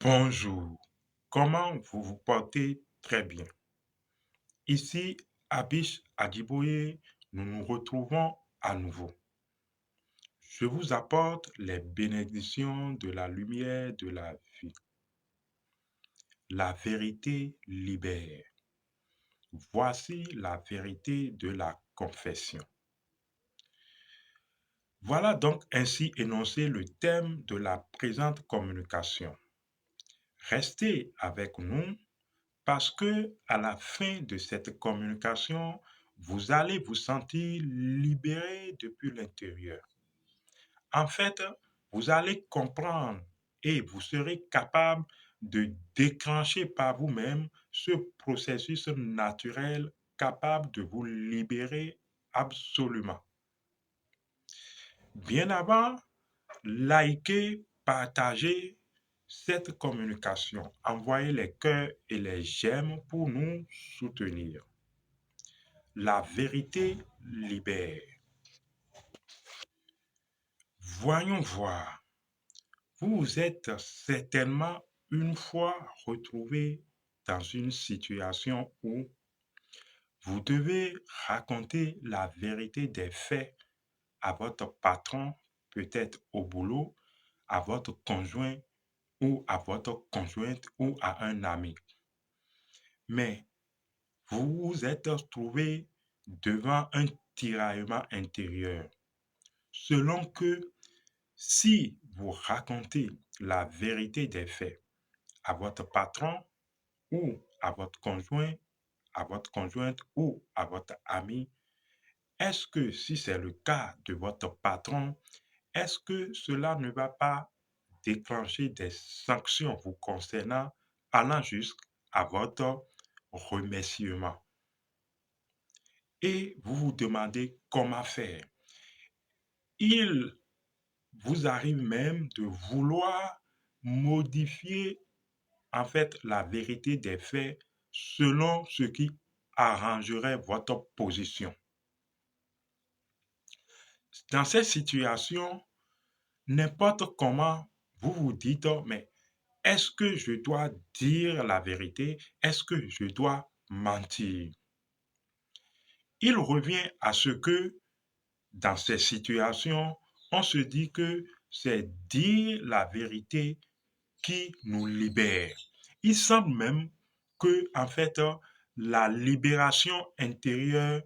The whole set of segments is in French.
Bonjour, comment vous vous portez? Très bien. Ici, Abish Adjiboye, nous nous retrouvons à nouveau. Je vous apporte les bénédictions de la lumière de la vie. La vérité libère. Voici la vérité de la confession. Voilà donc ainsi énoncé le thème de la présente communication. Restez avec nous parce que à la fin de cette communication, vous allez vous sentir libéré depuis l'intérieur. En fait, vous allez comprendre et vous serez capable de déclencher par vous-même ce processus naturel capable de vous libérer absolument. Bien avant, likez, partagez cette communication. Envoyez les cœurs et les j'aime pour nous soutenir. La vérité libère. Voyons voir. Vous vous êtes certainement une fois retrouvé dans une situation où vous devez raconter la vérité des faits à votre patron, peut-être au boulot, à votre conjoint ou à votre conjointe ou à un ami. Mais vous vous êtes trouvé devant un tiraillement intérieur. Selon que si vous racontez la vérité des faits à votre patron ou à votre conjoint, à votre conjointe ou à votre ami, est-ce que si c'est le cas de votre patron, est-ce que cela ne va pas déclencher des sanctions vous concernant allant jusqu'à votre remerciement? Et vous vous demandez comment faire. Il vous arrive même de vouloir modifier en fait la vérité des faits selon ce qui arrangerait votre position. Dans cette situation, n'importe comment vous vous dites, mais est-ce que je dois dire la vérité? Est-ce que je dois mentir? Il revient à ce que dans ces situations, on se dit que c'est dire la vérité qui nous libère. Il semble même que, en fait, la libération intérieure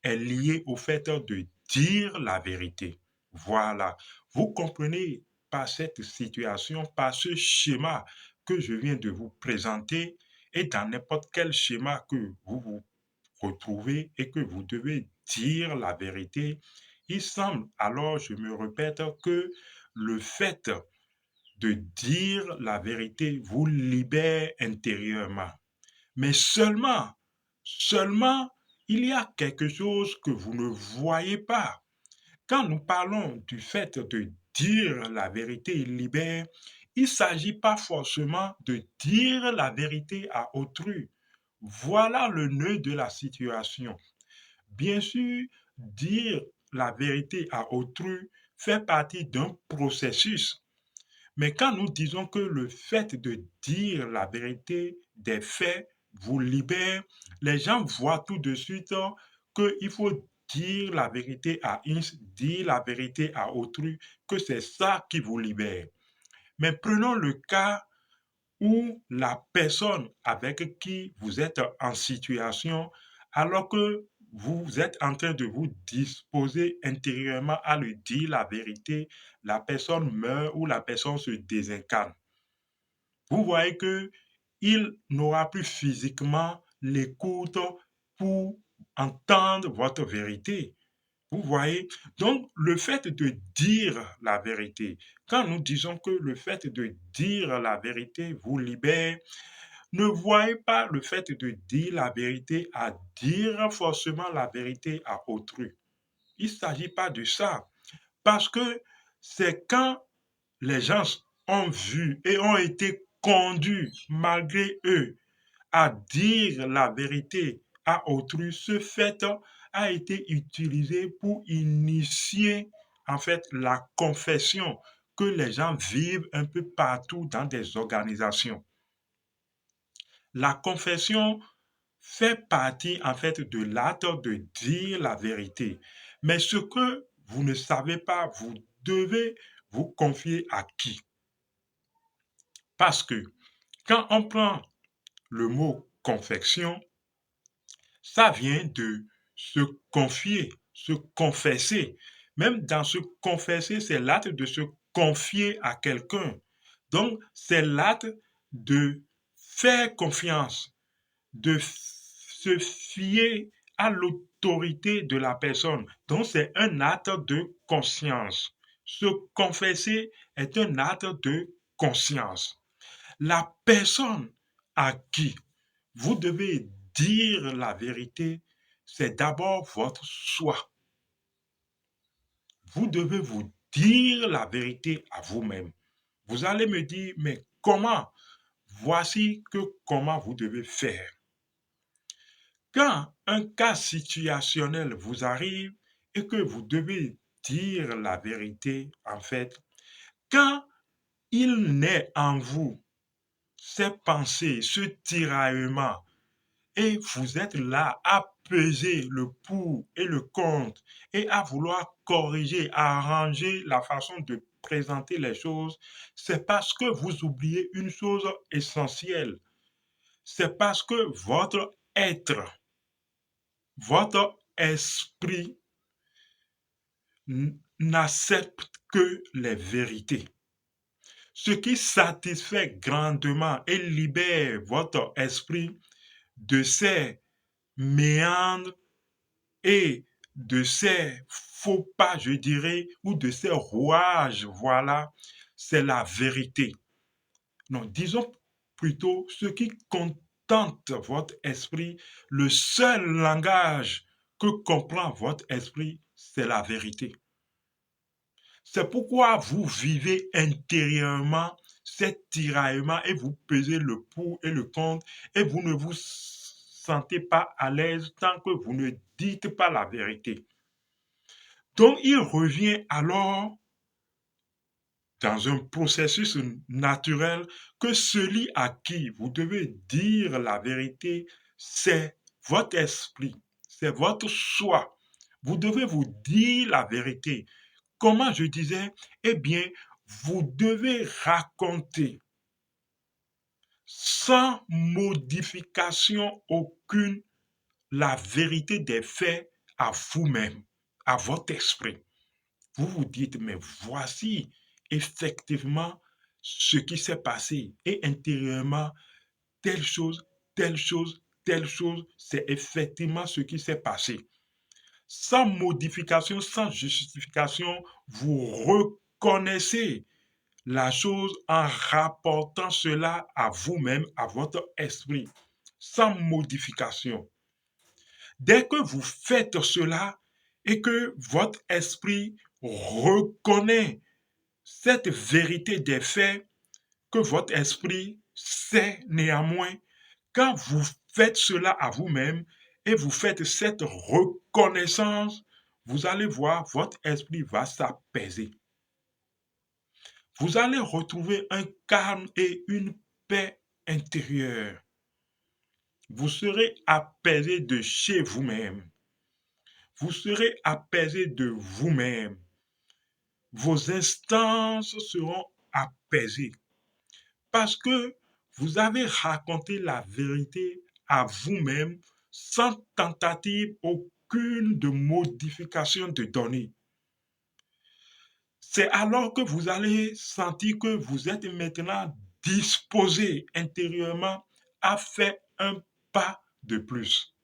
est liée au fait de dire la vérité. Voilà. Vous comprenez par cette situation, par ce schéma que je viens de vous présenter, et dans n'importe quel schéma que vous vous retrouvez et que vous devez dire la vérité, il semble alors, je me répète, que le fait de dire la vérité vous libère intérieurement. Mais seulement, il y a quelque chose que vous ne voyez pas. Quand nous parlons du fait de dire la vérité libère, il ne s'agit pas forcément de dire la vérité à autrui. Voilà le nœud de la situation. Bien sûr, dire la vérité à autrui fait partie d'un processus. Mais quand nous disons que le fait de dire la vérité des faits vous libère, les gens voient tout de suite qu'il faut dire la vérité à une, dire la vérité à autrui, que c'est ça qui vous libère. Mais prenons le cas où la personne avec qui vous êtes en situation, alors que vous êtes en train de vous disposer intérieurement à lui dire la vérité, la personne meurt ou la personne se désincarne. Vous voyez que il n'aura plus physiquement l'écoute pour entendre votre vérité. Vous voyez? Donc, le fait de dire la vérité, quand nous disons que le fait de dire la vérité vous libère, ne voyez pas le fait de dire la vérité à dire forcément la vérité à autrui. Il ne s'agit pas de ça. Parce que c'est quand les gens ont vu et ont été conduits malgré eux à dire la vérité à autrui, ce fait a été utilisé pour initier en fait la confession que les gens vivent un peu partout dans des organisations. La confession fait partie en fait de l'acte de dire la vérité. Mais ce que vous ne savez pas, vous devez vous confier à qui? Parce que quand on prend le mot confession, ça vient de se confier, se confesser. Même dans se confesser, c'est l'acte de se confier à quelqu'un. Donc, c'est l'acte de faire confiance, de se fier à l'autorité de la personne. Donc, c'est un acte de conscience. Se confesser est un acte de conscience. La personne à qui vous devez dire la vérité, c'est d'abord votre soi. Vous devez vous dire la vérité à vous-même. Vous allez me dire, mais comment? Voici comment vous devez faire. Quand un cas situationnel vous arrive et que vous devez dire la vérité, en fait, quand il naît en vous ces pensées, ce tiraillement, et vous êtes là à peser le pour et le contre et à vouloir corriger, arranger la façon de présenter les choses, c'est parce que vous oubliez une chose essentielle. C'est parce que votre être, votre esprit n'accepte que les vérités. Ce qui satisfait grandement et libère votre esprit de ces méandres et de ces faux pas, je dirais, ou de ces rouages, voilà, c'est la vérité. Non, disons plutôt ce qui contente votre esprit, le seul langage que comprend votre esprit, c'est la vérité. C'est pourquoi vous vivez intérieurement cet tiraillement et vous pesez le pour et le contre et vous ne vous sentez pas à l'aise tant que vous ne dites pas la vérité. Donc il revient alors dans un processus naturel que celui à qui vous devez dire la vérité, c'est votre esprit, c'est votre soi. Vous devez vous dire la vérité. Comment je disais? Eh bien, vous devez raconter sans modification aucune la vérité des faits à vous-même, à votre esprit. Vous vous dites, mais voici effectivement ce qui s'est passé. Et intérieurement, telle chose, telle chose, telle chose, c'est effectivement ce qui s'est passé. Sans modification, sans justification, vous reconnaissez la chose en rapportant cela à vous-même, à votre esprit, sans modification. Dès que vous faites cela et que votre esprit reconnaît cette vérité des faits, que votre esprit sait néanmoins, quand vous faites cela à vous-même et vous faites cette reconnaissance, vous allez voir, votre esprit va s'apaiser. Vous allez retrouver un calme et une paix intérieure. Vous serez apaisé de chez vous-même. Vous serez apaisé de vous-même. Vos instances seront apaisées parce que vous avez raconté la vérité à vous-même sans tentative aucune de modification de données. C'est alors que vous allez sentir que vous êtes maintenant disposé intérieurement à faire un pas de plus,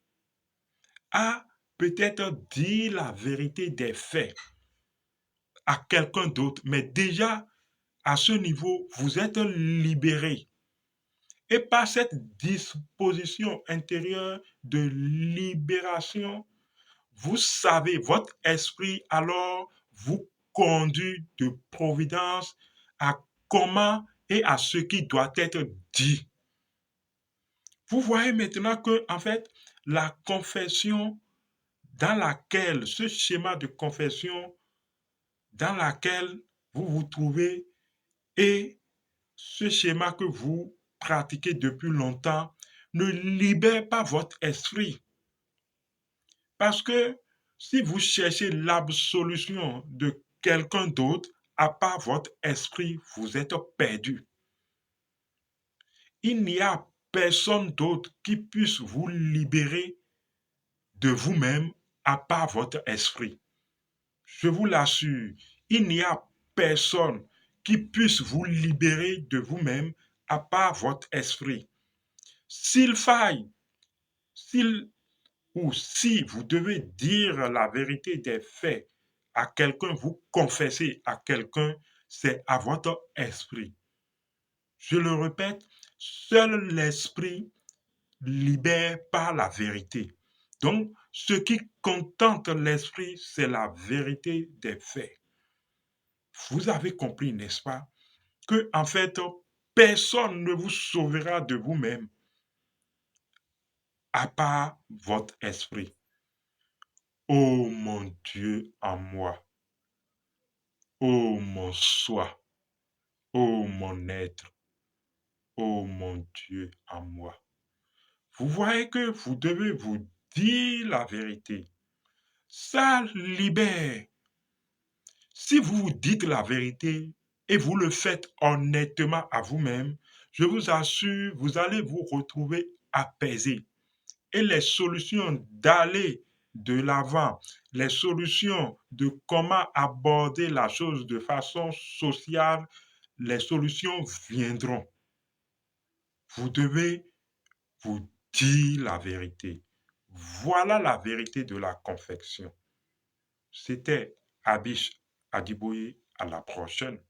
à peut-être dire la vérité des faits à quelqu'un d'autre, mais déjà à ce niveau, vous êtes libéré. Et par cette disposition intérieure de libération, vous savez, votre esprit alors vous conduit de providence à comment et à ce qui doit être dit. Vous voyez maintenant que, en fait, la confession dans laquelle, ce schéma de confession dans laquelle vous vous trouvez et ce schéma que vous pratiquez depuis longtemps ne libère pas votre esprit. Parce que si vous cherchez l'absolution de quelqu'un d'autre, à part votre esprit, vous êtes perdu. Il n'y a personne d'autre qui puisse vous libérer de vous-même à part votre esprit. Je vous l'assure, il n'y a personne qui puisse vous libérer de vous-même à part votre esprit. S'il faille, s'il ou si vous devez dire la vérité des faits à quelqu'un, vous confessez à quelqu'un, c'est à votre esprit. Je le répète, seul l'esprit libère par la vérité. Donc, ce qui contente l'esprit, c'est la vérité des faits. Vous avez compris, n'est-ce pas, que en fait, personne ne vous sauvera de vous-même à part votre esprit. Ô mon Dieu en moi, ô mon soi, ô mon être, ô mon Dieu en moi. Vous voyez que vous devez vous dire la vérité. Ça libère. Si vous vous dites la vérité et vous le faites honnêtement à vous-même, je vous assure, vous allez vous retrouver apaisé. Et les solutions d'aller de l'avant, les solutions de comment aborder la chose de façon sociale, les solutions viendront. Vous devez vous dire la vérité. Voilà la vérité de la confection. C'était Abish Adiboye. À la prochaine.